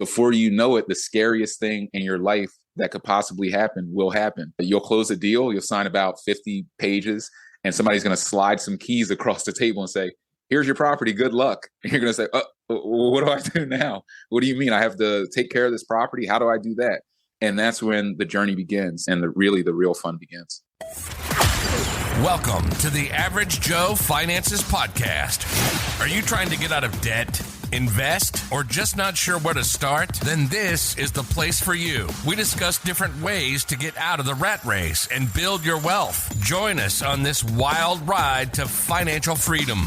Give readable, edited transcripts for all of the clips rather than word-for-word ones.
Before you know it, the scariest thing in your life that could possibly happen will happen. You'll close a deal, you'll sign about 50 pages, and somebody's going to slide some keys across the table and say, here's your property, good luck. And you're going to say, what do I do now? What do you mean? I have to take care of this property? How do I do that? And that's when the journey begins and the real fun begins. Welcome to the Average Joe Finances Podcast. Are you trying to get out of debt, invest, or just not sure where to start? Then this is the place for you. We discuss different ways to get out of the rat race and build your wealth. Join us on this wild ride to financial freedom.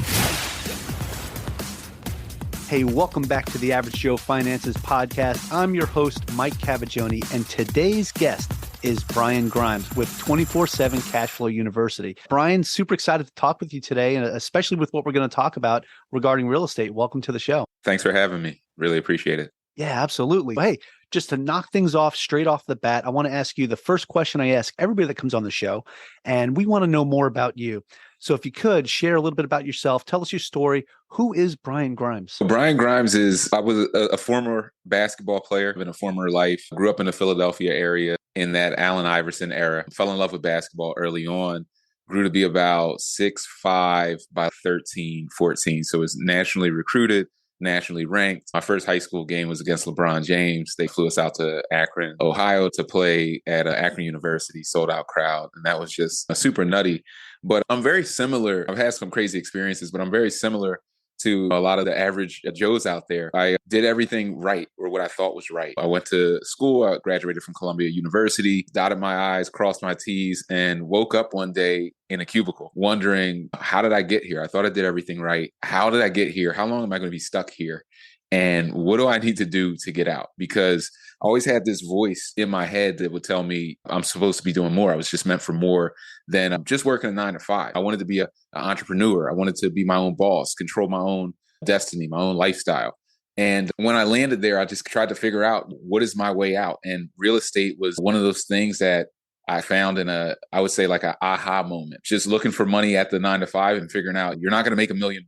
Hey, welcome back to the Average Joe Finances Podcast. I'm your host, Mike Cavaggioni, and today's guest is Brian Grimes with 24/7 Cashflow University. Brian, super excited to talk with you today, and especially with what we're going to talk about regarding real estate. Welcome to the show. Thanks for having me. Really appreciate it. Yeah, absolutely. Hey, just to knock things off straight off the bat, I want to ask you the first question I ask everybody that comes on the show, and we want to know more about you. So if you could share a little bit about yourself, tell us your story. Who is Brian Grimes? Brian Grimes I was a former basketball player in a former life. Grew up in the Philadelphia area in that Allen Iverson era. Fell in love with basketball early on. Grew to be about 6'5" by 13, 14. So was nationally recruited, nationally ranked. My first high school game was against LeBron James. They flew us out to Akron, Ohio to play at Akron University, sold out crowd. And that was just a super nutty. But I'm very similar. I've had some crazy experiences, but I'm very similar to a lot of the average Joes out there. I did everything right, or what I thought was right. I went to school. I graduated from Columbia University, dotted my I's, crossed my T's, and woke up one day in a cubicle wondering, how did I get here? I thought I did everything right. How did I get here? How long am I going to be stuck here? And what do I need to do to get out? Because I always had this voice in my head that would tell me I'm supposed to be doing more. I was just meant for more than just working a 9 to 5. I wanted to be an entrepreneur. I wanted to be my own boss, control my own destiny, my own lifestyle. And when I landed there, I just tried to figure out what is my way out. And real estate was one of those things that I found in I would say like an aha moment, just looking for money at the 9 to 5 and figuring out you're not going to make $1 million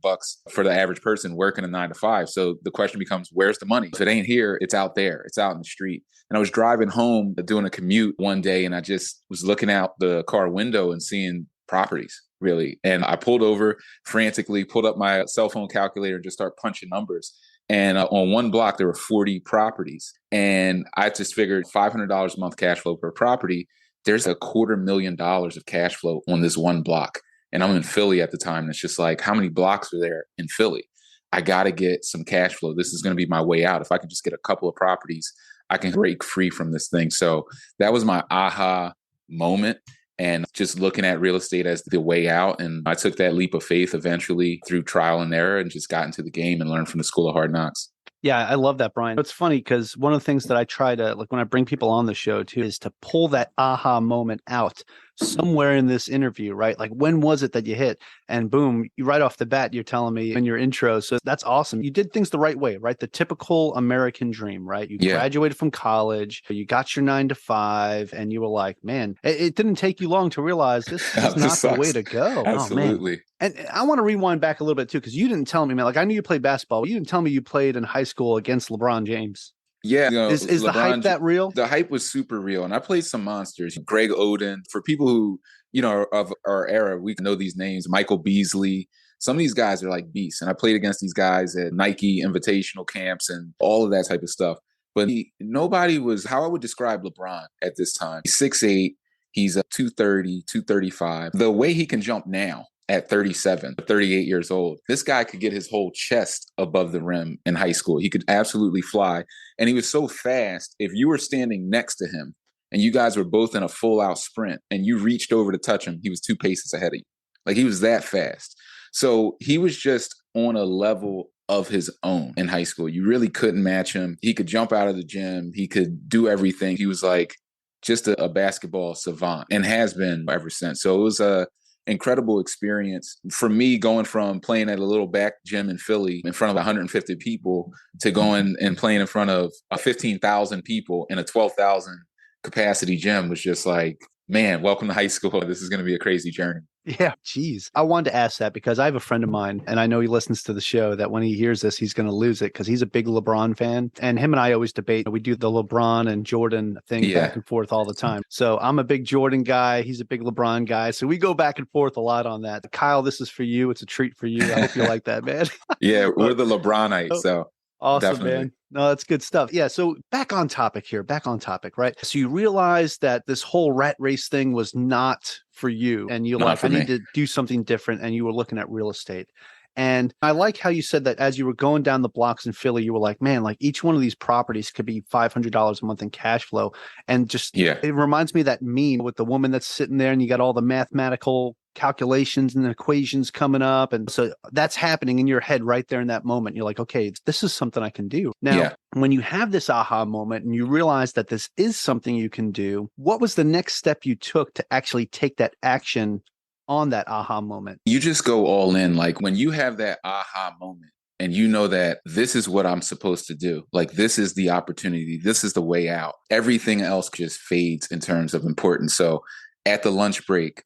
for the average person working a 9 to 5. So the question becomes, where's the money? If it ain't here, it's out there. It's out in the street. And I was driving home doing a commute one day, and I just was looking out the car window and seeing properties, really. And I pulled over frantically, pulled up my cell phone calculator and just started punching numbers. And on one block, there were 40 properties. And I just figured $500 a month cash flow per property. There's $250,000 of cash flow on this one block. And I'm in Philly at the time. And it's just like, how many blocks are there in Philly? I got to get some cash flow. This is going to be my way out. If I can just get a couple of properties, I can break free from this thing. So that was my aha moment. And just looking at real estate as the way out. And I took that leap of faith eventually through trial and error and just got into the game and learned from the School of Hard Knocks. Yeah, I love that, Brian. It's funny because one of the things that I try to, like when I bring people on the show too, is to pull that aha moment out somewhere in this interview, right? Like, when was it that you hit? And boom, right off the bat, you're telling me in your intro. So that's awesome. You did things the right way, right? The typical American dream, right? You graduated from college, you got your 9 to 5, and you were like, man, it didn't take you long to realize this is not the way to go. Absolutely. Oh, man. And I want to rewind back a little bit too, because you didn't tell me, man, like I knew you played basketball, but you didn't tell me you played in high school against LeBron James. Yeah. Is the hype that real? The hype was super real. And I played some monsters. Greg Oden. For people who, are of our era, we know these names. Michael Beasley. Some of these guys are like beasts. And I played against these guys at Nike invitational camps and all of that type of stuff. But nobody was how I would describe LeBron at this time. He's 6'8". He's 230, 235. The way he can jump now at 37, 38 years old, this guy could get his whole chest above the rim in high school. He could absolutely fly. And he was so fast. If you were standing next to him and you guys were both in a full out sprint and you reached over to touch him, he was 2 paces ahead of you. Like, he was that fast. So he was just on a level of his own in high school. You really couldn't match him. He could jump out of the gym. He could do everything. He was like just a basketball savant and has been ever since. So it was a incredible experience for me, going from playing at a little back gym in Philly in front of 150 people to going and playing in front of 15,000 people in a 12,000 capacity gym was just like man, welcome to high school. This is going to be a crazy journey. Yeah, geez. I wanted to ask that because I have a friend of mine, and I know he listens to the show, that when he hears this, he's going to lose it because he's a big LeBron fan. And him and I always debate. We do the LeBron and Jordan thing back Yeah. and forth all the time. So I'm a big Jordan guy. He's a big LeBron guy. So we go back and forth a lot on that. Kyle, this is for you. It's a treat for you. I hope you like that, man. Yeah, we're But the LeBronites, oh, so awesome, definitely. man. No, that's good stuff. Yeah. So back on topic here, back on topic, right? So you realized that this whole rat race thing was not for you. And you're Not like, for I need me. to do something different. And you were looking at real estate. And I like how you said that as you were going down the blocks in Philly, you were like, man, like each one of these properties could be $500 a month in cash flow. And just, Yeah. it reminds me of that meme with the woman that's sitting there and you got all the mathematical calculations and equations coming up. And so that's happening in your head right there in that moment. You're like, okay, this is something I can do. Now, Yeah. when you have this aha moment and you realize that this is something you can do, what was the next step you took to actually take that action on that aha moment? You just go all in. Like when you have that aha moment and you know that this is what I'm supposed to do, like this is the opportunity, this is the way out, everything else just fades in terms of importance. So at the lunch break,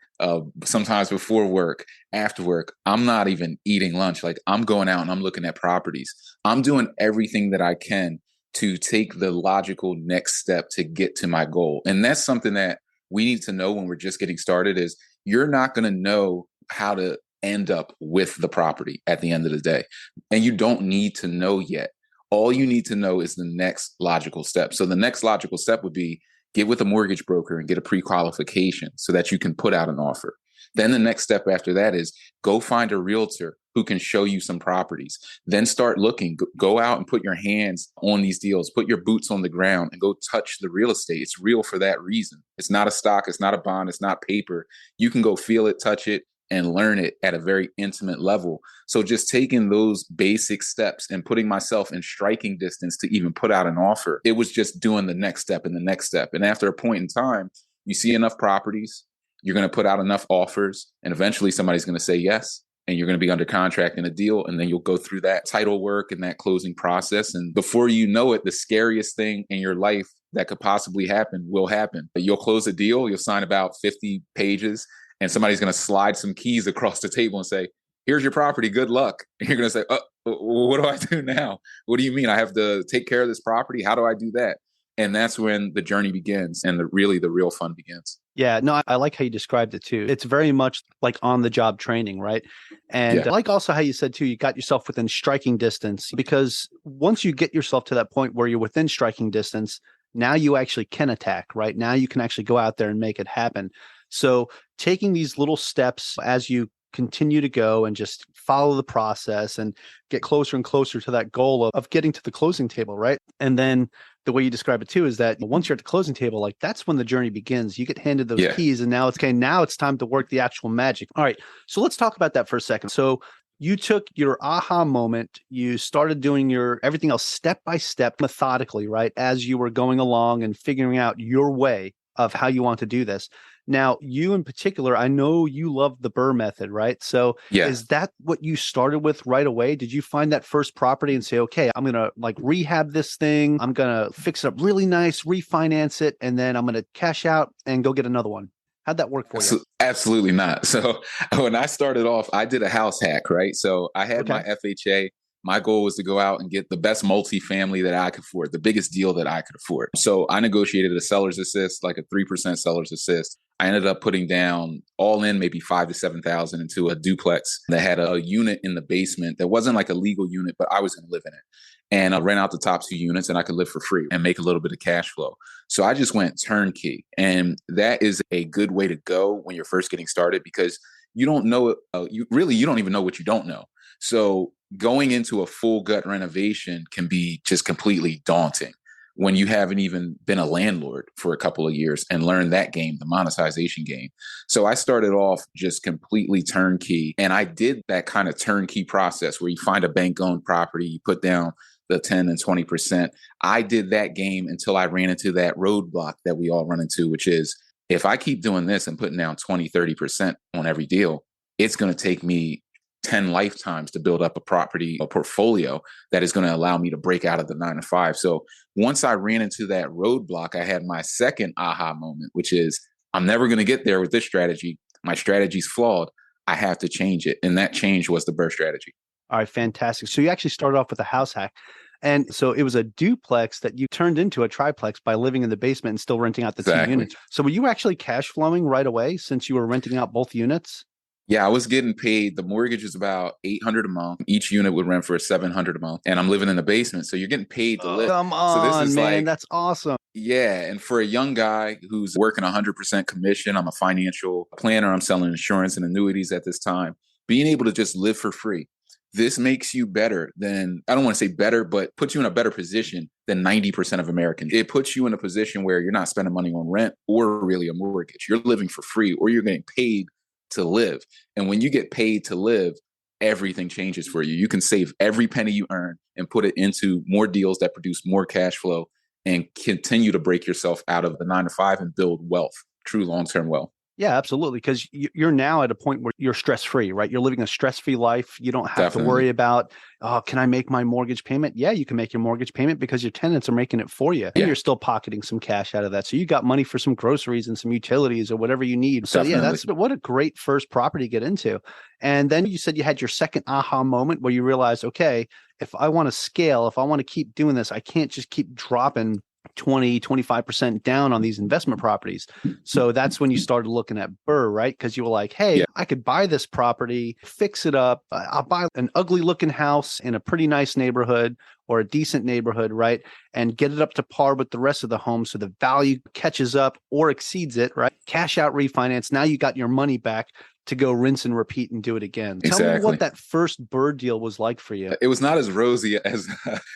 sometimes before work, after work, I'm not even eating lunch. Like I'm going out and I'm looking at properties. I'm doing everything that I can to take the logical next step to get to my goal. And that's something that we need to know when we're just getting started is you're not going to know how to end up with the property at the end of the day. And you don't need to know yet. All you need to know is the next logical step. So the next logical step would be get with a mortgage broker and get a pre-qualification so that you can put out an offer. Then the next step after that is go find a realtor who can show you some properties. Then start looking, go out and put your hands on these deals, put your boots on the ground and go touch the real estate. It's real for that reason. It's not a stock, it's not a bond, it's not paper. You can go feel it, touch it, and learn it at a very intimate level. So just taking those basic steps and putting myself in striking distance to even put out an offer, it was just doing the next step and the next step. And after a point in time, you see enough properties, you're going to put out enough offers, and eventually somebody's going to say yes. And you're going to be under contract in a deal. And then you'll go through that title work and that closing process. And before you know it, the scariest thing in your life that could possibly happen will happen. You'll close a deal, you'll sign about 50 pages, and somebody's going to slide some keys across the table and say, here's your property, good luck. And you're going to say, what do I do now? What do you mean? I have to take care of this property? How do I do that? And that's when the journey begins and the real fun begins. Yeah, no, I like how you described it too. It's very much like on the job training, right? And Yeah. I like also how you said too, you got yourself within striking distance because once you get yourself to that point where you're within striking distance, now you actually can attack, right? Now you can actually go out there and make it happen. So taking these little steps as you continue to go and just follow the process and get closer and closer to that goal of getting to the closing table, right? And then the way you describe it too is that once you're at the closing table, like that's when the journey begins. You get handed those Yeah. keys and now it's okay. Now it's time to work the actual magic. All right. So let's talk about that for a second. So you took your aha moment, you started doing your everything else step by step, methodically, right? As you were going along and figuring out your way of how you want to do this. Now, you in particular, I know you love the BRRRR method, right? So Yeah. is that what you started with right away? Did you find that first property and say, okay, I'm going to like rehab this thing. I'm going to fix it up really nice, refinance it, and then I'm going to cash out and go get another one. How'd that work for you? Absolutely not. So when I started off, I did a house hack, right? So I had my FHA. My goal was to go out and get the best multifamily that I could afford, the biggest deal that I could afford. So I negotiated a seller's assist, like a 3% seller's assist. I ended up putting down all in maybe 5,000 to 7,000 into a duplex that had a unit in the basement that wasn't like a legal unit, but I was going to live in it. And I rent out the top 2 units and I could live for free and make a little bit of cash flow. So I just went turnkey. And that is a good way to go when you're first getting started because you don't know, you don't even know what you don't know. So going into a full gut renovation can be just completely daunting when you haven't even been a landlord for a couple of years and learned that game, the monetization game. So I started off just completely turnkey. And I did that kind of turnkey process where you find a bank-owned property, you put down the 10 and 20%. I did that game until I ran into that roadblock that we all run into, which is if I keep doing this and putting down 20, 30% on every deal, it's going to take me 10 lifetimes to build up a portfolio that is going to allow me to break out of the 9 to 5. So once I ran into that roadblock, I had my second aha moment, which is I'm never going to get there with this strategy. My strategy's flawed. I have to change it. And that change was the BRRRR strategy. All right, fantastic. So you actually started off with a house hack. And so it was a duplex that you turned into a triplex by living in the basement and still renting out the two units. So were you actually cash flowing right away since you were renting out both units? Yeah, I was getting paid. The mortgage is about $800 a month. Each unit would rent for $700 a month. And I'm living in the basement. So you're getting paid to live. Come on, so this is man, that's awesome. Yeah. And for a young guy who's working 100% commission, I'm a financial planner. I'm selling insurance and annuities at this time. Being able to just live for free. This makes you better than, I don't want to say better, but puts you in a better position than 90% of Americans. It puts you in a position where you're not spending money on rent or really a mortgage. You're living for free, or you're getting paid to live. And when you get paid to live, everything changes for you. You can save every penny you earn and put it into more deals that produce more cash flow and continue to break yourself out of the 9-to-5 and build wealth, true long-term wealth. Yeah, absolutely. Because you're now at a point where you're stress-free, right? You're living a stress-free life. You don't have to worry about, oh, can I make my mortgage payment? Yeah, you can make your mortgage payment because your tenants are making it for you. And you're still pocketing some cash out of that. So you got money for some groceries and some utilities or whatever you need. So yeah, that's what a great first property to get into. And then you said you had your second aha moment where you realized, okay, if I want to scale, if I want to keep doing this, I can't just keep dropping 20-25% down on these investment properties. So that's when you started looking at BRRRR, right? Because you were like, hey, I could buy this property, fix it up. I'll buy an ugly looking house in a pretty nice neighborhood or a decent neighborhood, right? And get it up to par with the rest of the home so the value catches up or exceeds it, right? Cash out refinance. Now you got your money back to go rinse and repeat and do it again. Tell me what that first BRRRR deal was like for you. It was not as rosy as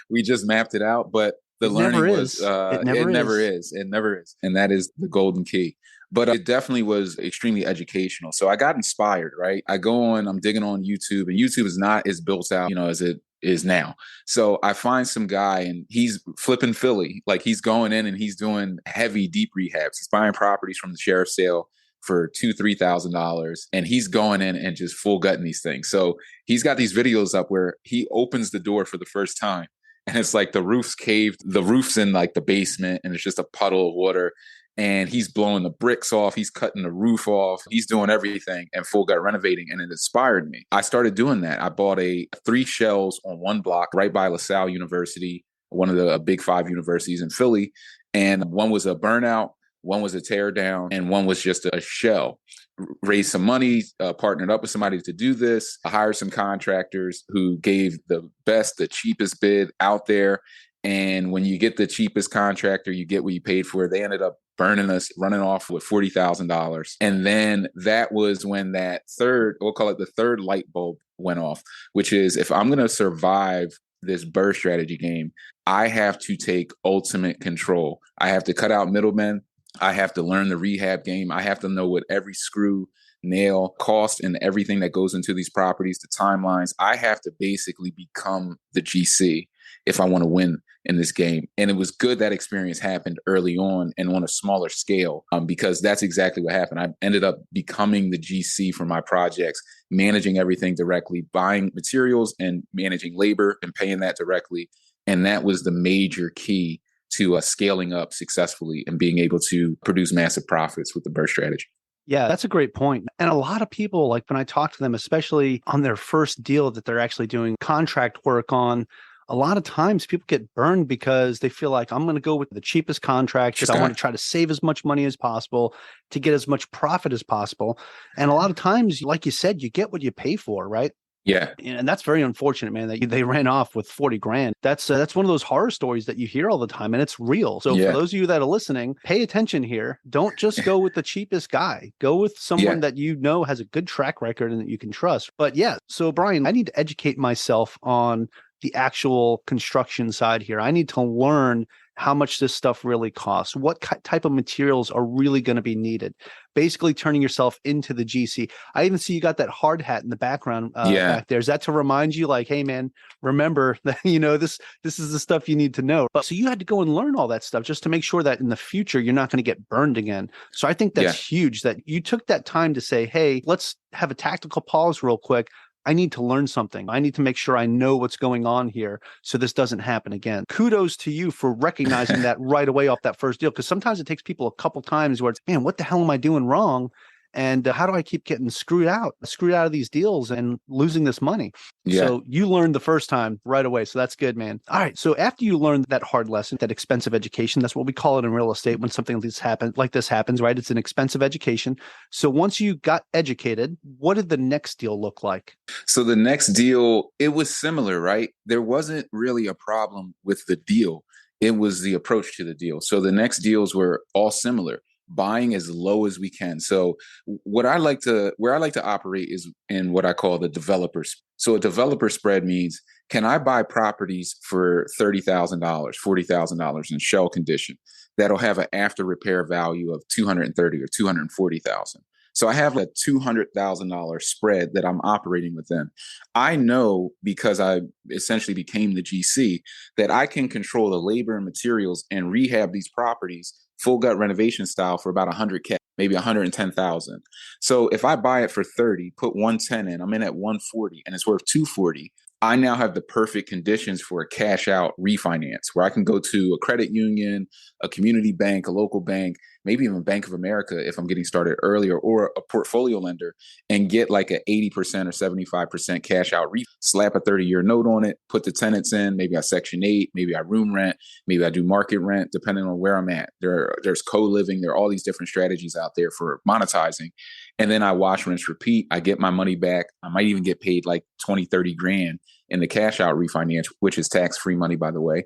we just mapped it out, but the learning was, it never is. And that is the golden key. But it definitely was extremely educational. So I got inspired, right? I go on, I'm digging on YouTube, and YouTube is not as built out, as it is now. So I find some guy and he's flipping Philly. Like he's going in and he's doing heavy, deep rehabs. He's buying properties from the sheriff's sale for $2,000-$3,000. And he's going in and just full gutting these things. So he's got these videos up where he opens the door for the first time. And it's like the roof's caved, the roof's in like the basement and it's just a puddle of water. And he's blowing the bricks off. He's cutting the roof off. He's doing everything and full gut renovating. And it inspired me. I started doing that. I bought 3 shells on one block right by LaSalle University, one of the big 5 universities in Philly. And one was a burnout, one was a tear down, and one was just a shell. Raised some money, partnered up with somebody to do this, hired some contractors who gave the best, the cheapest bid out there. And when you get the cheapest contractor, you get what you paid for. They ended up burning us, running off with $40,000. And then that was when that third, we'll call it the third light bulb went off, which is if I'm going to survive this BRRRR strategy game, I have to take ultimate control. I have to cut out middlemen. I have to learn the rehab game. I have to know what every screw, nail, cost, and everything that goes into these properties, the timelines. I have to basically become the GC if I want to win in this game. And it was good that experience happened early on and on a smaller scale, because that's exactly what happened. I ended up becoming the GC for my projects, managing everything directly, buying materials and managing labor and paying that directly. And that was the major key to scaling up successfully and being able to produce massive profits with the BRRRR strategy. Yeah, that's a great point. And a lot of people, like when I talk to them, especially on their first deal that they're actually doing contract work on, a lot of times people get burned because they feel like I'm going to go with the cheapest contract because I want to try to save as much money as possible to get as much profit as possible. And a lot of times, like you said, you get what you pay for, right? Yeah. And that's very unfortunate, man, that they ran off with 40 grand. That's one of those horror stories that you hear all the time, and it's real. So for those of you that are listening, pay attention here. Don't just go with the cheapest guy. Go with someone that you know has a good track record and that you can trust. But yeah, so Brian, I need to educate myself on the actual construction side here. I need to learn how much this stuff really costs, what type of materials are really going to be needed, basically turning yourself into the GC. I even see you got that hard hat in the background back there. Is that to remind you like, hey man, remember that, this is the stuff you need to know. But so you had to go and learn all that stuff just to make sure that in the future, you're not going to get burned again. So I think that's huge that you took that time to say, hey, let's have a tactical pause real quick. I need to learn something. I need to make sure I know what's going on here so this doesn't happen again. Kudos to you for recognizing that right away off that first deal, because sometimes it takes people a couple times where it's, man, what the hell am I doing wrong? And how do I keep getting screwed out of these deals and losing this money? Yeah. So you learned the first time right away. So that's good, man. All right. So after you learned that hard lesson, that expensive education, that's what we call it in real estate when something like this happens, right? It's an expensive education. So once you got educated, what did the next deal look like? So the next deal, it was similar, right? There wasn't really a problem with the deal. It was the approach to the deal. So the next deals were all similar. Buying as low as we can. So where I like to operate is in what I call the developers. So a developer spread means, can I buy properties for $30,000, $40,000 in shell condition that'll have an after repair value of $230,000 or $240,000? So I have a $200,000 spread that I'm operating within. I know, because I essentially became the GC, that I can control the labor and materials and rehab these properties full gut renovation style for about $100K, maybe $110,000. So if I buy it for 30, put 110 in, I'm in at 140 and it's worth 240. I now have the perfect conditions for a cash out refinance where I can go to a credit union, a community bank, a local bank, maybe even Bank of America if I'm getting started earlier, or a portfolio lender, and get like an 80% or 75% cash out slap a 30-year note on it, put the tenants in, maybe I Section 8, maybe I room rent, maybe I do market rent, depending on where I'm at. There's co-living, there are all these different strategies out there for monetizing. And then I wash, rinse, repeat. I get my money back. I might even get paid like 20, 30 grand in the cash out refinance, which is tax-free money, by the way.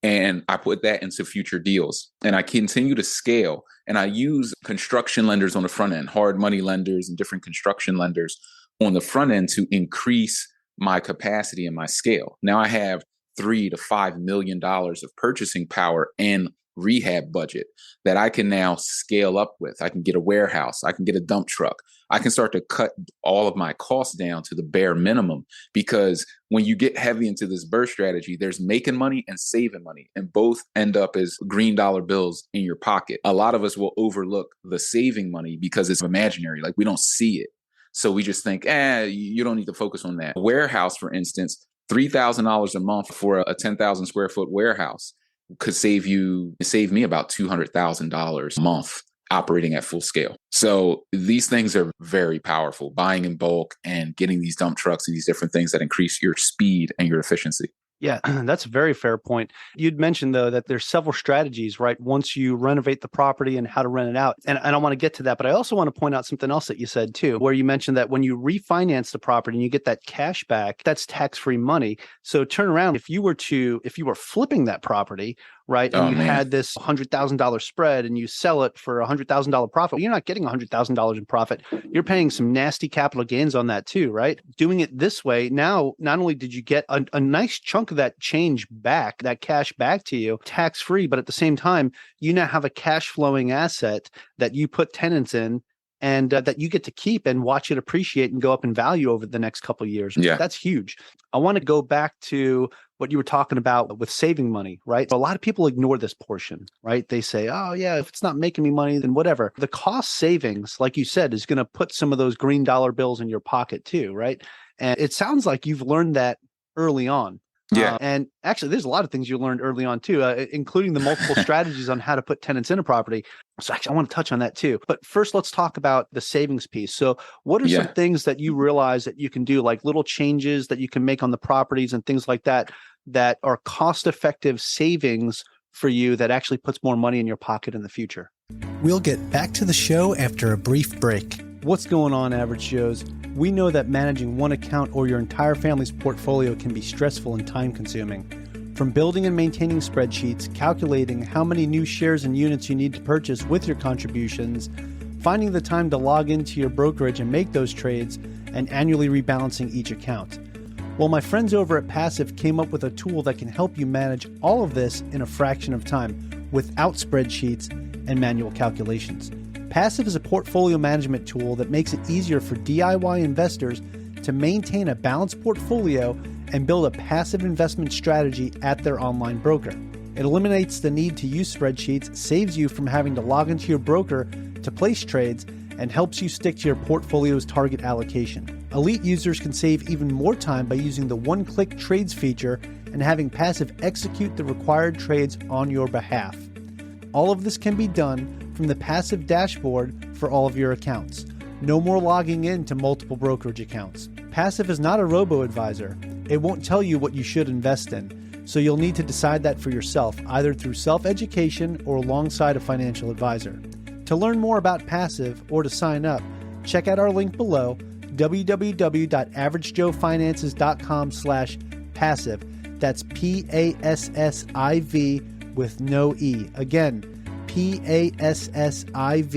And I put that into future deals. And I continue to scale. And I use construction lenders on the front end, hard money lenders and different construction lenders on the front end to increase my capacity and my scale. Now I have $3 to $5 million of purchasing power and rehab budget that I can now scale up with. I can get a warehouse. I can get a dump truck. I can start to cut all of my costs down to the bare minimum, because when you get heavy into this BRRRR strategy, there's making money and saving money, and both end up as green dollar bills in your pocket. A lot of us will overlook the saving money because it's imaginary. Like, we don't see it. So we just think, you don't need to focus on that. A warehouse, for instance, $3,000 a month for a 10,000 square foot warehouse could save me about $200,000 a month operating at full scale. So these things are very powerful, buying in bulk and getting these dump trucks and these different things that increase your speed and your efficiency. Yeah, that's a very fair point. You'd mentioned, though, that there's several strategies, right? Once you renovate the property and how to rent it out. And I want to get to that, but I also want to point out something else that you said, too, where you mentioned that when you refinance the property and you get that cash back, that's tax-free money. So turn around, if you were flipping that property, right, and had this $100,000 spread and you sell it for $100,000 profit, you're not getting $100,000 in profit. You're paying some nasty capital gains on that too, right? Doing it this way, now, not only did you get a nice chunk of that change back, that cash back to you, tax-free, but at the same time, you now have a cash flowing asset that you put tenants in, and that you get to keep and watch it appreciate and go up in value over the next couple of years. Yeah. That's huge. I want to go back to what you were talking about with saving money, right? A lot of people ignore this portion, right? They say, oh yeah, if it's not making me money, then whatever. The cost savings, like you said, is going to put some of those green dollar bills in your pocket too, right? And it sounds like you've learned that early on. Yeah. And actually, there's a lot of things you learned early on too, including the multiple strategies on how to put tenants in a property. So actually, I want to touch on that too. But first, let's talk about the savings piece. So what are some things that you realize that you can do, like little changes that you can make on the properties and things like that, that are cost-effective savings for you that actually puts more money in your pocket in the future? We'll get back to the show after a brief break. What's going on, Average Joes? We know that managing one account or your entire family's portfolio can be stressful and time-consuming. From building and maintaining spreadsheets, calculating how many new shares and units you need to purchase with your contributions, finding the time to log into your brokerage and make those trades, and annually rebalancing each account. Well, my friends over at Passive came up with a tool that can help you manage all of this in a fraction of time without spreadsheets and manual calculations. Passive is a portfolio management tool that makes it easier for DIY investors to maintain a balanced portfolio and build a passive investment strategy at their online broker. It eliminates the need to use spreadsheets, saves you from having to log into your broker to place trades, and helps you stick to your portfolio's target allocation. Elite users can save even more time by using the one-click trades feature and having Passive execute the required trades on your behalf. All of this can be done from the Passive dashboard for all of your accounts. No more logging in to multiple brokerage accounts. Passive is not a robo-advisor. It won't tell you what you should invest in, so you'll need to decide that for yourself, either through self-education or alongside a financial advisor. To learn more about Passive or to sign up, check out our link below, www.averagejoefinances.com/passive. That's PASSIV with no E. Again, PASSIV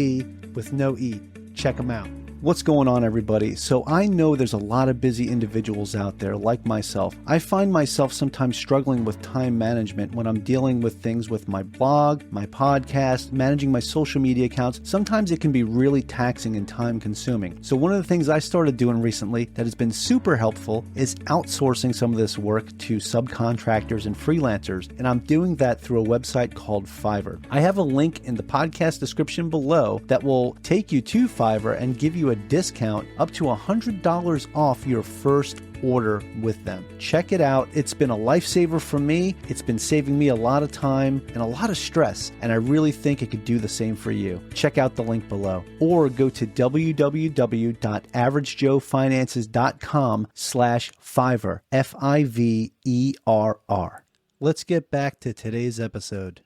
with no E. Check them out. What's going on, everybody? So I know there's a lot of busy individuals out there like myself. I find myself sometimes struggling with time management when I'm dealing with things with my blog, my podcast, managing my social media accounts. Sometimes it can be really taxing and time consuming. So one of the things I started doing recently that has been super helpful is outsourcing some of this work to subcontractors and freelancers. And I'm doing that through a website called Fiverr. I have a link in the podcast description below that will take you to Fiverr and give you a discount up to $100 off your first order with them. Check it out. It's been a lifesaver for me. It's been saving me a lot of time and a lot of stress, and I really think it could do the same for you. Check out the link below or go to www.averagejoefinances.com/Fiverr, FIVERR. Let's get back to today's episode.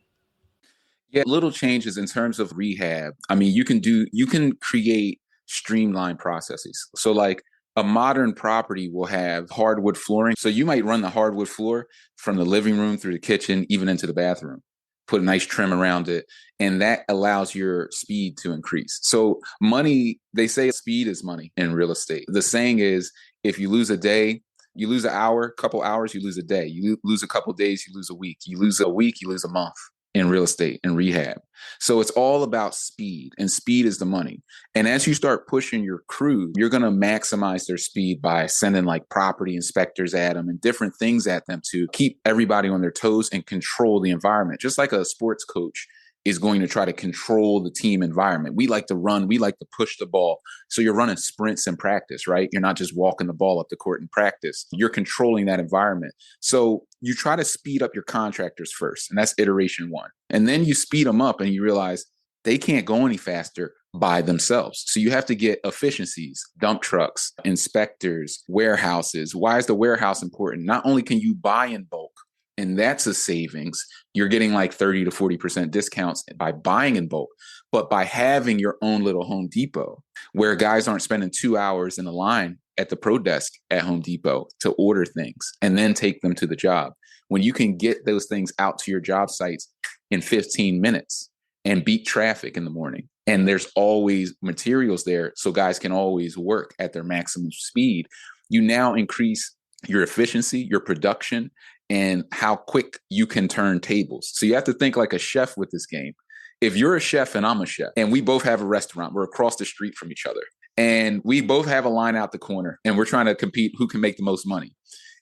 Yeah, little changes in terms of rehab. I mean, you can create streamlined processes. So like a modern property will have hardwood flooring. So you might run the hardwood floor from the living room through the kitchen, even into the bathroom, put a nice trim around it. And that allows your speed to increase. So money, they say speed is money in real estate. The saying is, if you lose a day, you lose an hour, couple hours, you lose a day. You lose a couple days, you lose a week. You lose a week, you lose a month in real estate and rehab. So it's all about speed, and speed is the money. And as you start pushing your crew, you're going to maximize their speed by sending like property inspectors at them and different things at them to keep everybody on their toes and control the environment. Just like a sports coach is going to try to control the team environment. We like to run, we like to push the ball. So you're running sprints in practice, right? You're not just walking the ball up the court in practice. You're controlling that environment. So you try to speed up your contractors first, and that's iteration one. And then you speed them up and you realize they can't go any faster by themselves. So you have to get efficiencies, dump trucks, inspectors, warehouses. Why is the warehouse important? Not only can you buy in bulk, and that's a savings. You're getting like 30 to 40% discounts by buying in bulk, but by having your own little Home Depot where guys aren't spending 2 hours in a line at the pro desk at Home Depot to order things and then take them to the job. When you can get those things out to your job sites in 15 minutes and beat traffic in the morning, and there's always materials there so guys can always work at their maximum speed, you now increase your efficiency, your production, and how quick you can turn tables. So you have to think like a chef with this game. If you're a chef and I'm a chef and we both have a restaurant, we're across the street from each other and we both have a line out the corner and we're trying to compete who can make the most money.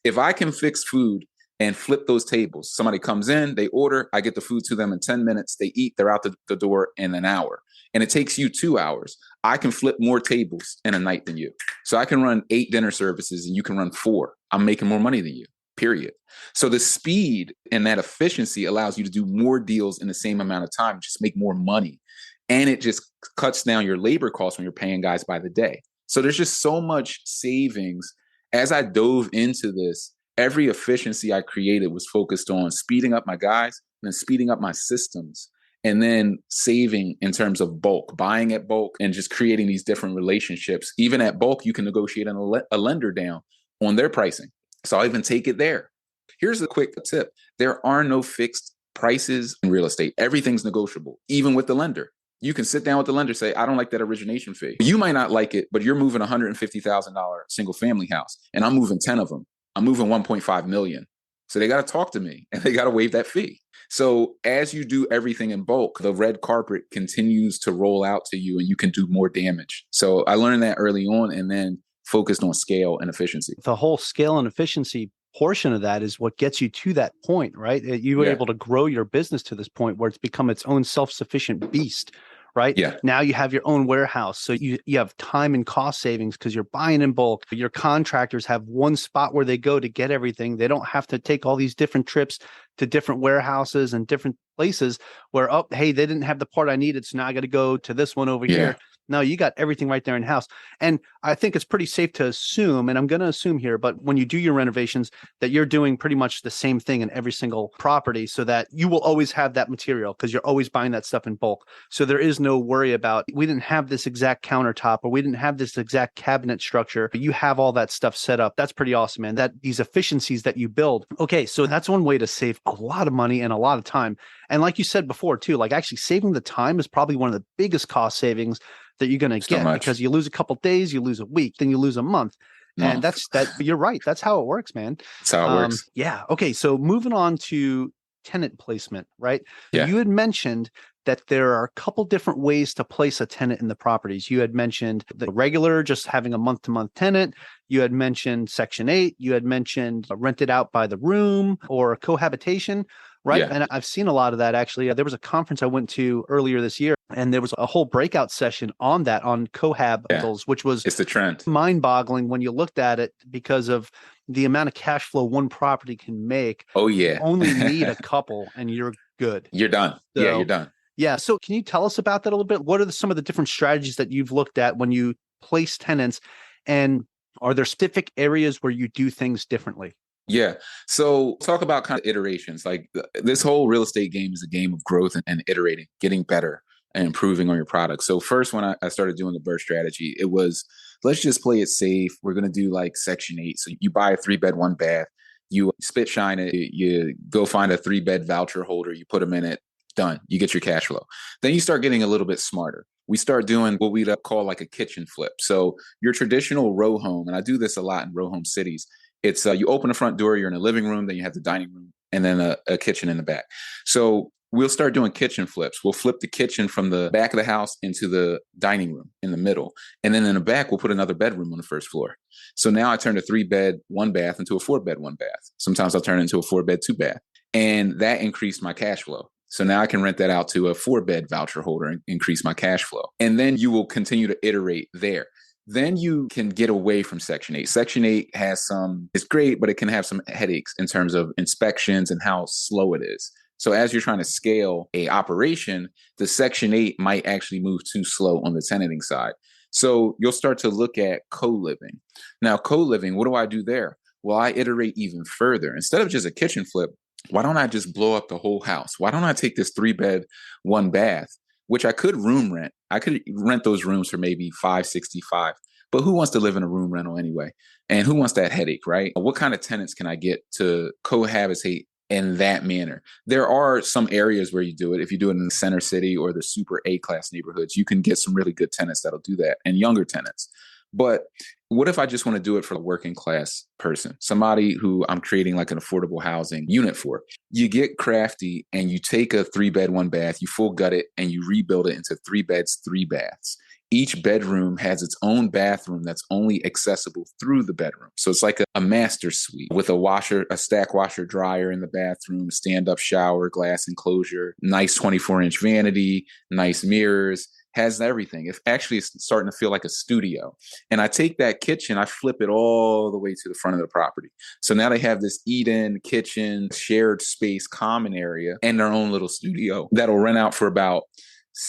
If I can fix food and flip those tables, somebody comes in, they order, I get the food to them in 10 minutes, they eat, they're out the door in an hour. And it takes you 2 hours. I can flip more tables in a night than you. So I can run 8 dinner services and you can run 4. I'm making more money than you. Period. So the speed and that efficiency allows you to do more deals in the same amount of time, just make more money. And it just cuts down your labor costs when you're paying guys by the day. So there's just so much savings. As I dove into this, every efficiency I created was focused on speeding up my guys and then speeding up my systems and then saving in terms of bulk, buying at bulk and just creating these different relationships. Even at bulk, you can negotiate a lender down on their pricing. So I'll even take it there. Here's a quick tip. There are no fixed prices in real estate. Everything's negotiable, even with the lender. You can sit down with the lender and say, I don't like that origination fee. You might not like it, but you're moving a $150,000 single family house and I'm moving 10 of them. I'm moving 1.5 million. So they got to talk to me and they got to waive that fee. So as you do everything in bulk, the red carpet continues to roll out to you and you can do more damage. So I learned that early on and then focused on scale and efficiency. The whole scale and efficiency portion of that is what gets you to that point, right? You were able to grow your business to this point where it's become its own self-sufficient beast, right? Yeah. Now you have your own warehouse. So you have time and cost savings because you're buying in bulk. Your contractors have one spot where they go to get everything. They don't have to take all these different trips to different warehouses and different places where, oh, hey, they didn't have the part I needed. So now I got to go to this one over here. No, you got everything right there in house. And I think it's pretty safe to assume, and I'm going to assume here, but when you do your renovations, that you're doing pretty much the same thing in every single property so that you will always have that material because you're always buying that stuff in bulk. So there is no worry about, we didn't have this exact countertop or we didn't have this exact cabinet structure. You have all that stuff set up. That's pretty awesome, man. That these efficiencies that you build. Okay, so that's one way to save a lot of money and a lot of time. And like you said before too, like actually saving the time is probably one of the biggest cost savings that you're going to get because you lose a couple days, you lose a week, then you lose a month. And that's that. You're right. That's how it works, man. That's how it works. Yeah. Okay. So moving on to tenant placement, right? Yeah. You had mentioned that there are a couple different ways to place a tenant in the properties. You had mentioned the regular, just having a month-to-month tenant. You had mentioned Section 8. You had mentioned rented out by the room or cohabitation, right? Yeah. And I've seen a lot of that actually. There was a conference I went to earlier this year, and there was a whole breakout session on that, on cohab rentals, which was it's the trend. Mind-boggling when you looked at it because of the amount of cash flow one property can make. Oh, yeah. You only need a couple and you're good. You're done. So, you're done. Yeah. So can you tell us about that a little bit? What are some of the different strategies that you've looked at when you place tenants? And are there specific areas where you do things differently? Yeah. So talk about kind of iterations. Like this whole real estate game is a game of growth and iterating, getting better and improving on your product. So first, when I started doing the BRRRR strategy, it was, let's just play it safe. We're going to do like Section 8. So you buy a 3-bed, 1-bath, you spit shine it, you go find a 3-bed voucher holder, you put them in it, done. You get your cash flow. Then you start getting a little bit smarter. We start doing what we'd call like a kitchen flip. So your traditional row home, and I do this a lot in row home cities, it's you open the front door, you're in a living room, then you have the dining room, and then a kitchen in the back. So we'll start doing kitchen flips. We'll flip the kitchen from the back of the house into the dining room in the middle. And then in the back, we'll put another bedroom on the first floor. So now I turn a 3-bed, 1-bath into a 4-bed, 1-bath. Sometimes I'll turn it into a 4-bed, 2-bath. And that increased my cash flow. So now I can rent that out to a 4-bed voucher holder and increase my cash flow. And then you will continue to iterate there. Then you can get away from Section 8. Section 8 it's great, but it can have some headaches in terms of inspections and how slow it is. So as you're trying to scale a operation, the Section 8 might actually move too slow on the tenanting side. So you'll start to look at co-living. Now, co-living, what do I do there? Well, I iterate even further. Instead of just a kitchen flip, why don't I just blow up the whole house? Why don't I take this 3-bed, 1-bath, which I could room rent. I could rent those rooms for maybe $565. But who wants to live in a room rental anyway? And who wants that headache, right? What kind of tenants can I get to cohabitate in that manner? There are some areas where you do it. If you do it in the center city or the super A-class neighborhoods, you can get some really good tenants that'll do that, and younger tenants. But what if I just want to do it for a working class person, somebody who I'm creating like an affordable housing unit for? You get crafty and you take a 3-bed, 1-bath, you full gut it, and you rebuild it into 3 beds, 3 baths. Each bedroom has its own bathroom that's only accessible through the bedroom. So it's like a master suite with a stack washer dryer in the bathroom, stand-up shower, glass enclosure, nice 24-inch vanity, nice mirrors, has everything. It's starting to feel like a studio. And I take that kitchen, I flip it all the way to the front of the property. So now they have this eat-in, kitchen, shared space, common area, and their own little studio that'll rent out for about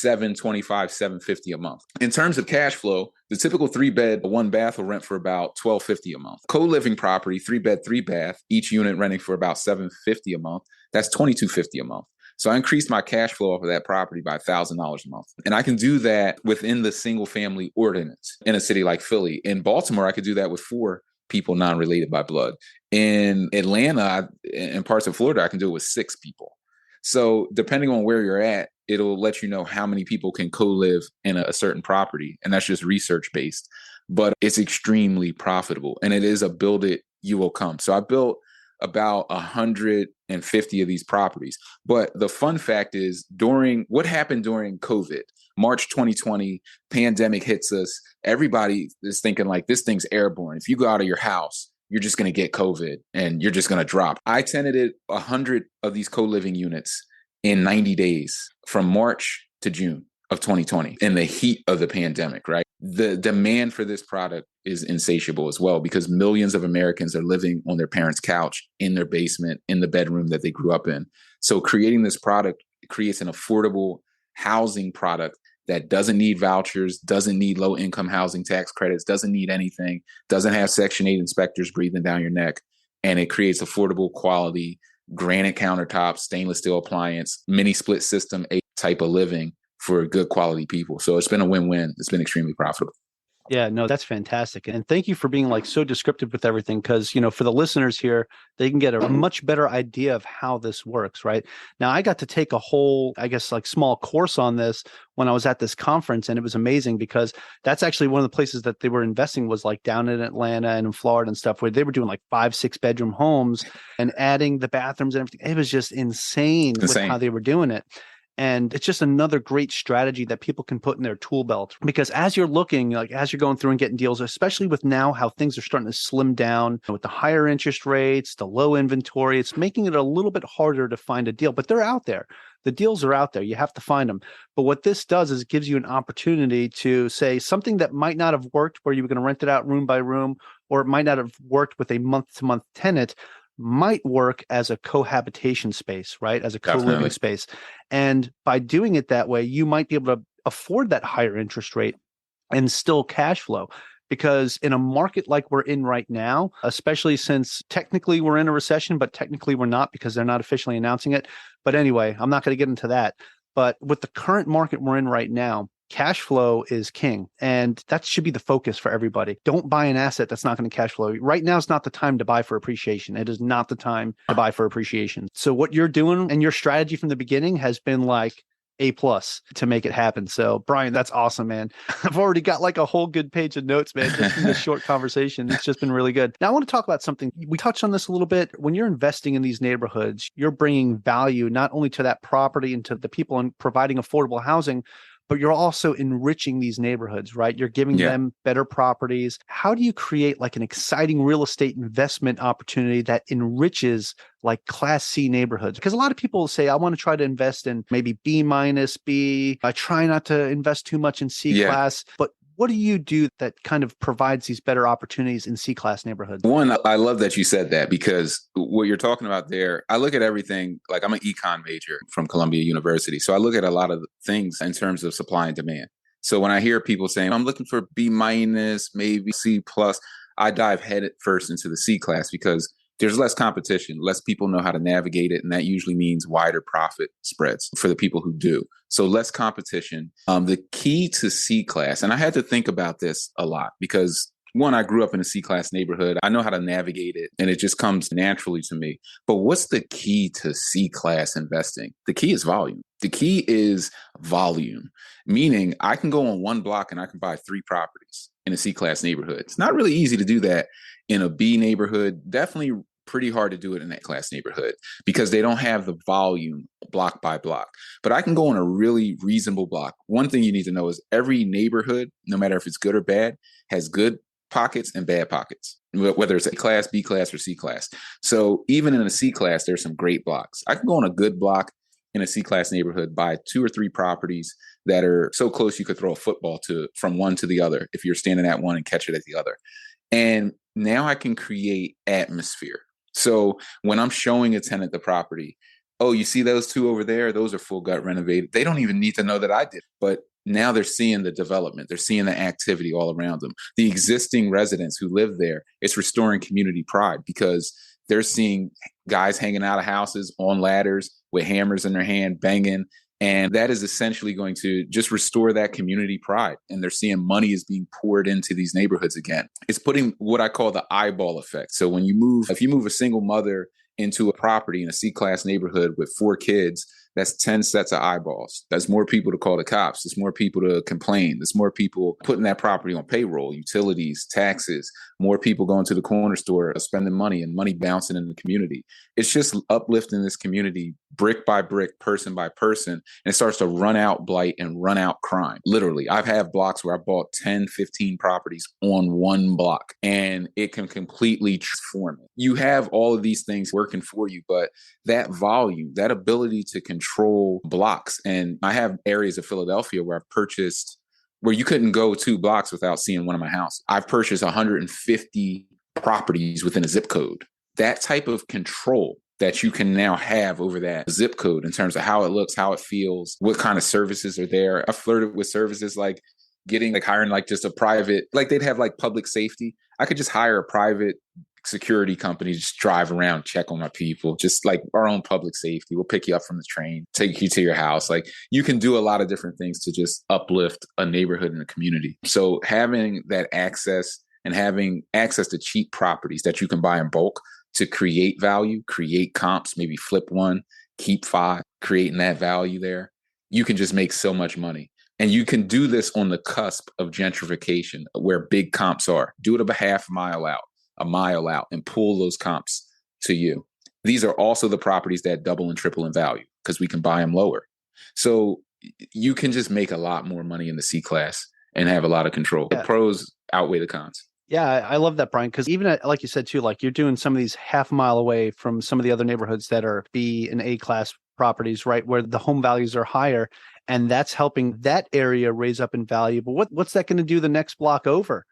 $725, $750 a month. In terms of cash flow, the typical 3-bed, 1-bath will rent for about $1,250 a month. Co-living property, 3-bed, 3-bath, each unit renting for about $750 a month. That's $2,250 a month. So I increased my cash flow off of that property by $1,000 a month. And I can do that within the single family ordinance in a city like Philly. In Baltimore, I could do that with 4 people non-related by blood. In Atlanta and parts of Florida, I can do it with 6 people. So depending on where you're at, it'll let you know how many people can co-live in a certain property. And that's just research based, but it's extremely profitable. And it is a build it, you will come. So I built about 150 of these properties. But the fun fact is what happened during COVID, March 2020, pandemic hits us. Everybody is thinking like this thing's airborne. If you go out of your house, you're just going to get COVID and you're just going to drop. I tenanted 100 of these co-living units in 90 days from March to June. of 2020 in the heat of the pandemic, right? The demand for this product is insatiable as well because millions of Americans are living on their parents' couch, in their basement, in the bedroom that they grew up in. So creating this product creates an affordable housing product that doesn't need vouchers, doesn't need low income housing tax credits, doesn't need anything, doesn't have Section 8 inspectors breathing down your neck. And it creates affordable quality, granite countertops, stainless steel appliance, mini split system, a type of living for good quality people. So it's been a win-win. It's been extremely profitable. Yeah, no, that's fantastic. And thank you for being like so descriptive with everything. Cause, for the listeners here, they can get a much better idea of how this works, right? Now, I got to take a whole, I guess, like small course on this when I was at this conference. And it was amazing because that's actually one of the places that they were investing was like down in Atlanta and in Florida and stuff where they were doing like 5-6 bedroom homes and adding the bathrooms and everything. It was just insane with how they were doing it. And it's just another great strategy that people can put in their tool belt because as you're looking, like as you're going through and getting deals, especially with now how things are starting to slim down with the higher interest rates, the low inventory, it's making it a little bit harder to find a deal, but they're out there. The deals are out there. You have to find them. But what this does is it gives you an opportunity to say something that might not have worked where you were going to rent it out room by room, or it might not have worked with a month-to-month tenant, might work as a cohabitation space, right? As a co-living space. And by doing it that way, you might be able to afford that higher interest rate and still cash flow. Because in a market like we're in right now, especially since technically we're in a recession, but technically we're not because they're not officially announcing it. But anyway, I'm not going to get into that. But with the current market we're in right now, cash flow is king. And that should be the focus for everybody. Don't buy an asset that's not going to cash flow. Right now is not the time to buy for appreciation. It is not the time to buy for appreciation. So what you're doing and your strategy from the beginning has been like A+ to make it happen. So Brian, that's awesome, man. I've already got like a whole good page of notes, man, just from this short conversation. It's just been really good. Now I want to talk about something. We touched on this a little bit. When you're investing in these neighborhoods, you're bringing value not only to that property and to the people and providing affordable housing, but you're also enriching these neighborhoods, right? You're giving them better properties. How do you create like an exciting real estate investment opportunity that enriches like Class C neighborhoods? Because a lot of people say, I want to try to invest in maybe B-, B. I try not to invest too much in C class, but what do you do that kind of provides these better opportunities in C-class neighborhoods? One, I love that you said that because what you're talking about there, I look at everything, like I'm an econ major from Columbia University. So I look at a lot of things in terms of supply and demand. So when I hear people saying, I'm looking for B-, maybe C+, I dive head first into the C class because there's less competition, less people know how to navigate it. And that usually means wider profit spreads for the people who do. So less competition. The key to C class, and I had to think about this a lot because one, I grew up in a C class neighborhood. I know how to navigate it and it just comes naturally to me. But what's the key to C class investing? The key is volume. The key is volume, meaning I can go on one block and I can buy 3 properties in a C class neighborhood. It's not really easy to do that in a B neighborhood. Definitely pretty hard to do it in that class neighborhood because they don't have the volume block by block. But I can go on a really reasonable block. One thing you need to know is every neighborhood, no matter if it's good or bad, has good pockets and bad pockets, whether it's A class, B class, or C class. So even in a C class, there's some great blocks. I can go on a good block in a C class neighborhood, buy 2 or 3 properties that are so close you could throw a football to from one to the other if you're standing at one and catch it at the other. And now I can create atmosphere. So when I'm showing a tenant the property, oh, you see those 2 over there? Those are full gut renovated. They don't even need to know that I did, but now they're seeing the development. They're seeing the activity all around them. The existing residents who live there, it's restoring community pride because they're seeing guys hanging out of houses on ladders with hammers in their hand, banging. And that is essentially going to just restore that community pride. And they're seeing money is being poured into these neighborhoods again. It's putting what I call the eyeball effect. So when you move, if you move a single mother into a property in a C-class neighborhood with 4 kids, that's 10 sets of eyeballs. That's more people to call the cops. There's more people to complain. There's more people putting that property on payroll, utilities, taxes, more people going to the corner store, spending money and money bouncing in the community. It's just uplifting this community brick by brick, person by person, and it starts to run out blight and run out crime. Literally, I've had blocks where I bought 10, 15 properties on one block, and it can completely transform it. You have all of these things working for you, but that volume, that ability to control control blocks. And I have areas of Philadelphia where I've purchased where you couldn't go 2 blocks without seeing one of my houses. I've purchased 150 properties within a zip code. That type of control that you can now have over that zip code in terms of how it looks, how it feels, what kind of services are there. I flirted with services like hiring like just a private, like they'd have like public safety. I could just hire a private security company, just drive around, check on my people, just like our own public safety. We'll pick you up from the train, take you to your house. Like you can do a lot of different things to just uplift a neighborhood and a community. So having that access and having access to cheap properties that you can buy in bulk to create value, create comps, maybe flip one, keep 5, creating that value there, you can just make so much money. And you can do this on the cusp of gentrification where big comps are. Do it a half mile out, a mile out, and pull those comps to you. These are also the properties that double and triple in value because we can buy them lower. So you can just make a lot more money in the C class and have a lot of control. Yeah. The pros outweigh the cons. Yeah, I love that, Brian, because even like you said, too, like you're doing some of these half a mile away from some of the other neighborhoods that are B and A class properties, right, where the home values are higher. And that's helping that area raise up in value. But what's that going to do the next block over,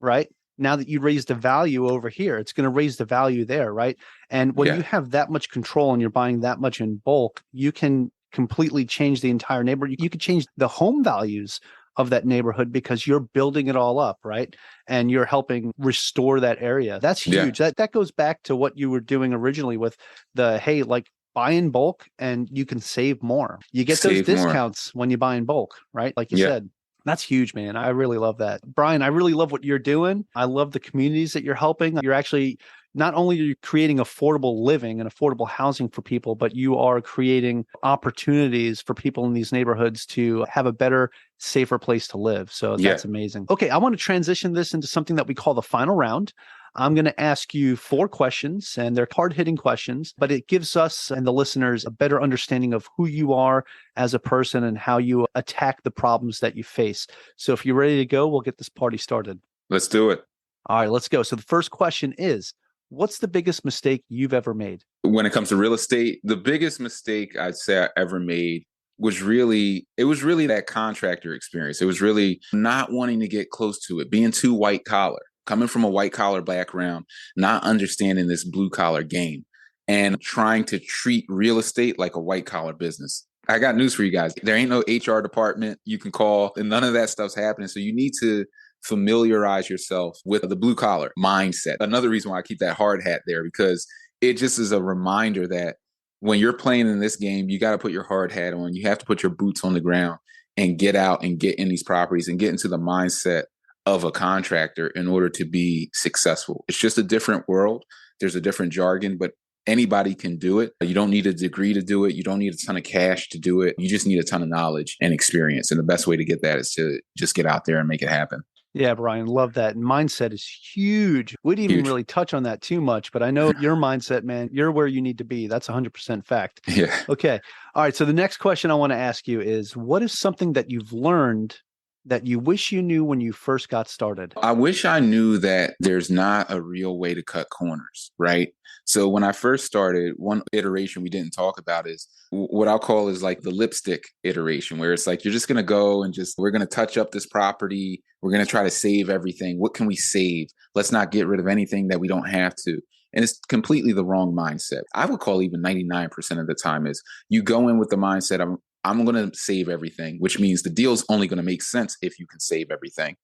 right? Now that you raised the value over here, it's going to raise the value there, right? And when you have that much control and you're buying that much in bulk, you can completely change the entire neighborhood. You could change the home values of that neighborhood because you're building it all up, right? And you're helping restore that area. That's huge. That goes back to what you were doing originally with the, hey, like buy in bulk and you can save more. You get those discounts when you buy in bulk, right? Like you said. That's huge, man. I really love that. Brian, I really love what you're doing. I love the communities that you're helping. You're actually not only are you creating affordable living and affordable housing for people, but you are creating opportunities for people in these neighborhoods to have a better, safer place to live. So that's amazing. Okay, I want to transition this into something that we call the final round. I'm going to ask you 4 questions, and they're hard-hitting questions, but it gives us and the listeners a better understanding of who you are as a person and how you attack the problems that you face. So if you're ready to go, we'll get this party started. Let's do it. All right, let's go. So the first question is, what's the biggest mistake you've ever made? When it comes to real estate, the biggest mistake I'd say I ever made was really that contractor experience. It was really not wanting to get close to it, being too white collar. Coming from a white collar background, not understanding this blue collar game and trying to treat real estate like a white collar business. I got news for you guys. There ain't no HR department you can call and none of that stuff's happening. So you need to familiarize yourself with the blue collar mindset. Another reason why I keep that hard hat there, because it just is a reminder that when you're playing in this game, you got to put your hard hat on. You have to put your boots on the ground and get out and get in these properties and get into the mindset of a contractor in order to be successful. It's just a different world. There's a different jargon, but anybody can do it. You don't need a degree to do it. You don't need a ton of cash to do it. You just need a ton of knowledge and experience. And the best way to get that is to just get out there and make it happen. Yeah, Brian, love that. Mindset is huge. We didn't even really touch on that too much, but I know your mindset, man, you're where you need to be. That's 100% fact. Yeah. Okay. All right. So the next question I want to ask you is, what is something that you've learned that you wish you knew when you first got started? I wish I knew that there's not a real way to cut corners, right? So when I first started, one iteration we didn't talk about is what I'll call is like the lipstick iteration, where it's like, you're just going to go and we're going to touch up this property. We're going to try to save everything. What can we save? Let's not get rid of anything that we don't have to. And it's completely the wrong mindset. I would call even 99% of the time is you go in with the mindset, I'm going to save everything, which means the deal's only going to make sense if you can save everything.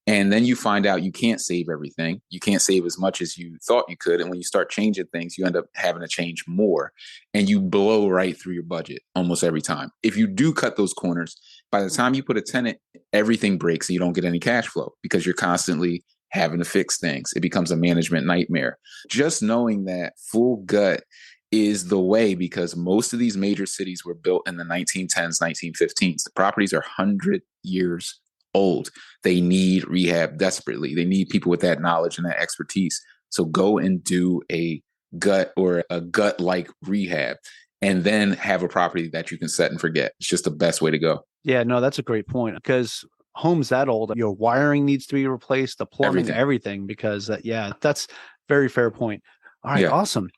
And then you find out you can't save everything. You can't save as much as you thought you could. And when you start changing things, you end up having to change more and you blow right through your budget almost every time. If you do cut those corners, by the time you put a tenant, everything breaks and you don't get any cash flow because you're constantly having to fix things. It becomes a management nightmare. Just knowing that full gut is the way, because most of these major cities were built in the 1910s, 1915s. The properties are 100 years old. They need rehab desperately. They need people with that knowledge and that expertise. So go and do a gut or a gut-like rehab and then have a property that you can set and forget. It's just the best way to go. Yeah, no, that's a great point, because homes that old, your wiring needs to be replaced, the plumbing, everything because that's very fair point. All right, awesome.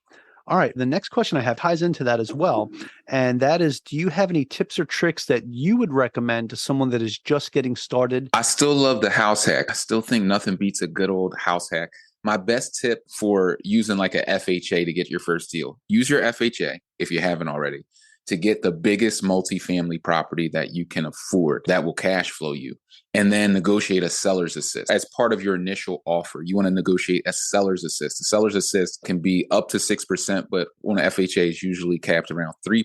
All right. The next question I have ties into that as well. And that is, do you have any tips or tricks that you would recommend to someone that is just getting started? I still love the house hack. I still think nothing beats a good old house hack. My best tip for using like a FHA to get your first deal, use your FHA if you haven't already to get the biggest multifamily property that you can afford that will cash flow you. And then negotiate a seller's assist. As part of your initial offer, you want to negotiate a seller's assist. The seller's assist can be up to 6%, but on an FHA is usually capped around 3%.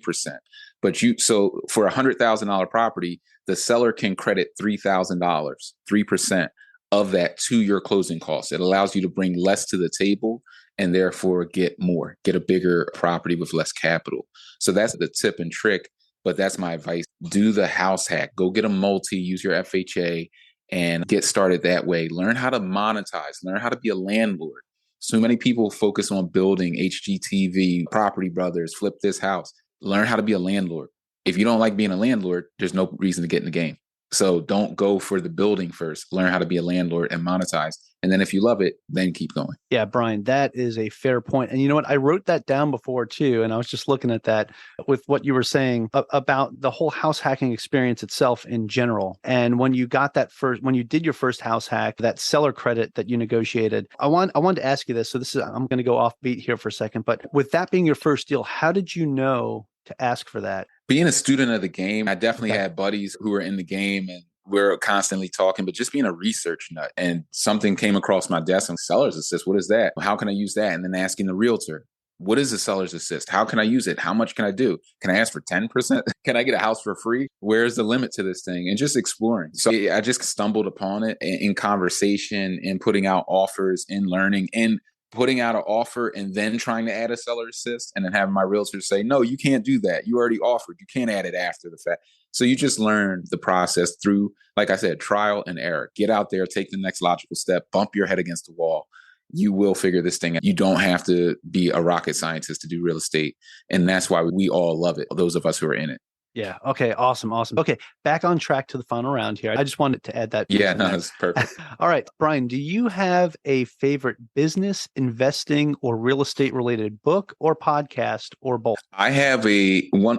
So for a $100,000 property, the seller can credit $3,000, 3% of that to your closing costs. It allows you to bring less to the table and therefore get a bigger property with less capital. So that's the tip and trick, but that's my advice. Do the house hack. Go get a multi, use your FHA and get started that way. Learn how to monetize, learn how to be a landlord. So many people focus on building HGTV, Property Brothers, flip this house. Learn how to be a landlord. If you don't like being a landlord, there's no reason to get in the game. So don't go for the building first. Learn how to be a landlord and monetize. And then if you love it, then keep going. Yeah, Brian, that is a fair point. And you know what? I wrote that down before too. And I was just looking at that with what you were saying about the whole house hacking experience itself in general. And when you did your first house hack, that seller credit that you negotiated, I wanted to ask you this. So I'm going to go off beat here for a second, but with that being your first deal, how did you know to ask for that? Being a student of the game, I definitely had buddies who were in the game and we're constantly talking, but just being a research nut and something came across my desk and seller's assist, what is that? How can I use that? And then asking the realtor, what is a seller's assist? How can I use it? How much can I do? Can I ask for 10%? Can I get a house for free? Where's the limit to this thing? And just exploring. So I just stumbled upon it in conversation and putting out offers and learning and putting out an offer and then trying to add a seller assist and then having my realtor say, no, you can't do that. You already offered. You can't add it after the fact. So you just learn the process through, like I said, trial and error. Get out there, take the next logical step, bump your head against the wall. You will figure this thing out. You don't have to be a rocket scientist to do real estate. And that's why we all love it, those of us who are in it. Yeah. Okay. Awesome. Okay. Back on track to the final round here. I just wanted to add that. Yeah, no, that's perfect. All right. Brian, do you have a favorite business, investing, or real estate related book or podcast or both? I have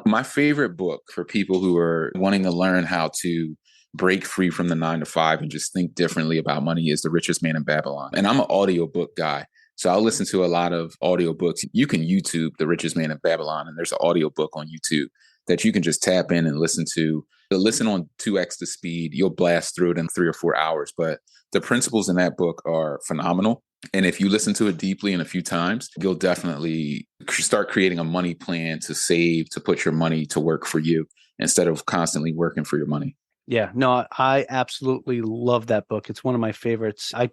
my favorite book for people who are wanting to learn how to break free from the 9-to-5 and just think differently about money is The Richest Man in Babylon. And I'm an audiobook guy. So I'll listen to a lot of audiobooks. You can YouTube The Richest Man in Babylon, and there's an audiobook on YouTube that you can just tap in and listen to. Listen on 2x the speed. You'll blast through it in 3 or 4 hours. But the principles in that book are phenomenal. And if you listen to it deeply and a few times, you'll definitely start creating a money plan to save, to put your money to work for you instead of constantly working for your money. Yeah, no, I absolutely love that book. It's one of my favorites. I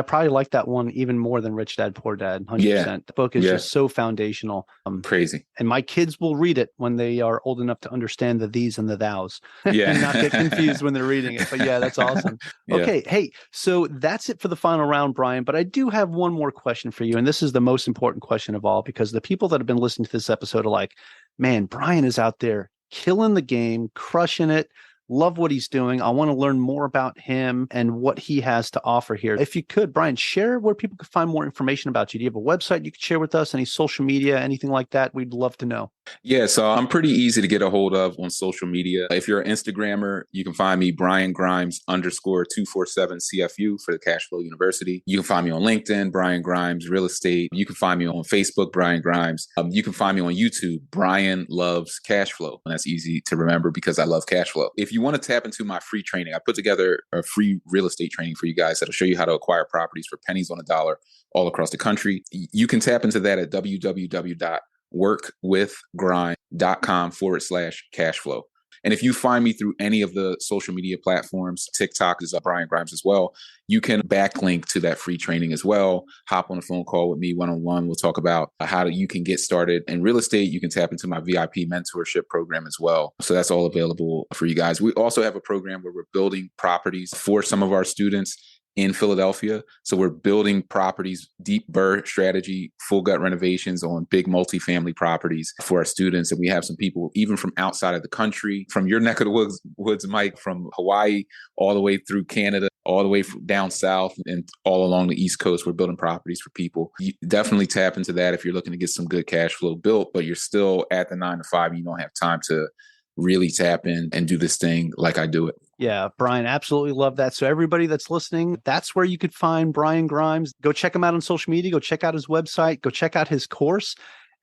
probably like that one even more than Rich Dad, Poor Dad, 100%. Yeah. The book is just so foundational. Crazy. And my kids will read it when they are old enough to understand the these and the thous Yeah. and not get confused when they're reading it. But yeah, that's awesome. Yeah. Okay. Hey, so that's it for the final round, Brian. But I do have one more question for you. And this is the most important question of all, because the people that have been listening to this episode are like, man, Brian is out there killing the game, crushing it. Love what he's doing. I want to learn more about him and what he has to offer here. If you could, Brian, share where people can find more information about you. Do you have a website you could share with us? Any social media, anything like that? We'd love to know. Yeah, so I'm pretty easy to get a hold of on social media. If you're an Instagrammer, you can find me Brian Grimes _247 CFU for the Cashflow University. You can find me on LinkedIn, Brian Grimes Real Estate. You can find me on Facebook, Brian Grimes. You can find me on YouTube, Brian Loves Cashflow. And that's easy to remember because I love cashflow. If you want to tap into my free training, I put together a free real estate training for you guys that'll show you how to acquire properties for pennies on a dollar all across the country. You can tap into that at www.workwithgrind.com/cashflow. And if you find me through any of the social media platforms, TikTok is Brian Grimes as well, you can backlink to that free training as well. Hop on a phone call with me one-on-one. We'll talk about how you can get started in real estate. You can tap into my VIP mentorship program as well. So that's all available for you guys. We also have a program where we're building properties for some of our students in Philadelphia. So we're building properties, deep BRRRR strategy, full gut renovations on big multifamily properties for our students. And we have some people even from outside of the country, from your neck of the woods, Mike, from Hawaii all the way through Canada. all the way down south and all along the East Coast. We're building properties for people. You definitely tap into that if you're looking to get some good cash flow built, but you're still at the 9 to 5. You don't have time to really tap in and do this thing like I do it. Yeah, Brian, absolutely love that. So everybody that's listening, that's where you could find Brian Grimes. Go check him out on social media. Go check out his website. Go check out his course.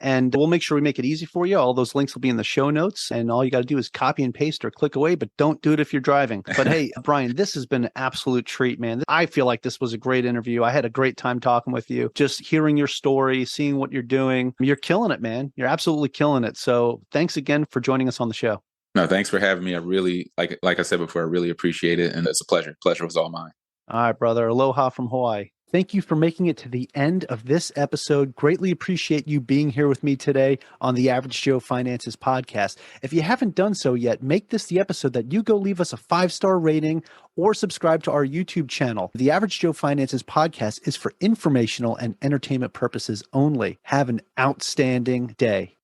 And we'll make sure we make it easy for you. All those links will be in the show notes. And all you got to do is copy and paste or click away, but don't do it if you're driving. But hey, Brian, this has been an absolute treat, man. I feel like this was a great interview. I had a great time talking with you, just hearing your story, seeing what you're doing. You're killing it, man. You're absolutely killing it. So thanks again for joining us on the show. No, thanks for having me. I really, like I said before, I really appreciate it. And it's a pleasure. Pleasure was all mine. All right, brother. Aloha from Hawaii. Thank you for making it to the end of this episode. Greatly appreciate you being here with me today on the Average Joe Finances podcast. If you haven't done so yet, make this the episode that you go leave us a 5-star rating or subscribe to our YouTube channel. The Average Joe Finances podcast is for informational and entertainment purposes only. Have an outstanding day.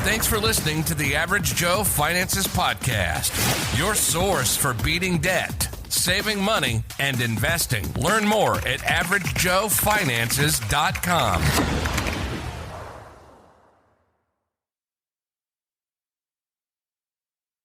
Thanks for listening to the Average Joe Finances podcast, your source for beating debt, saving money, and investing. Learn more at averagejoefinances.com.